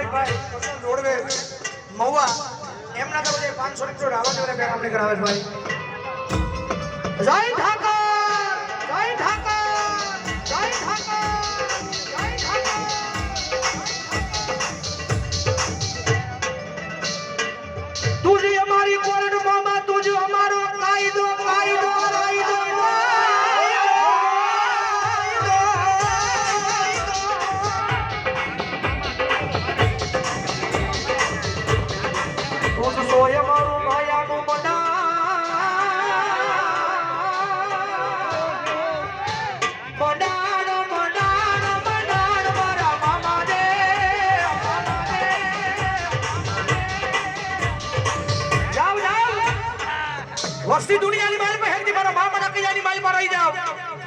ભાવેશભાઈ જોડવે મહુવા એમના તો 500 રૂપિયા રાવણ જોડે બેરામણી કરાવે છે ભાઈ જય ઠાકર જય ઠાકર જય ઠાકર જય ઠાકર તુજી અમારી કોર્ટ મામા તુજી અમારો કાયદો કાયદો કાયદો સોય મારું માયાનું વસ્તી દુનિયાની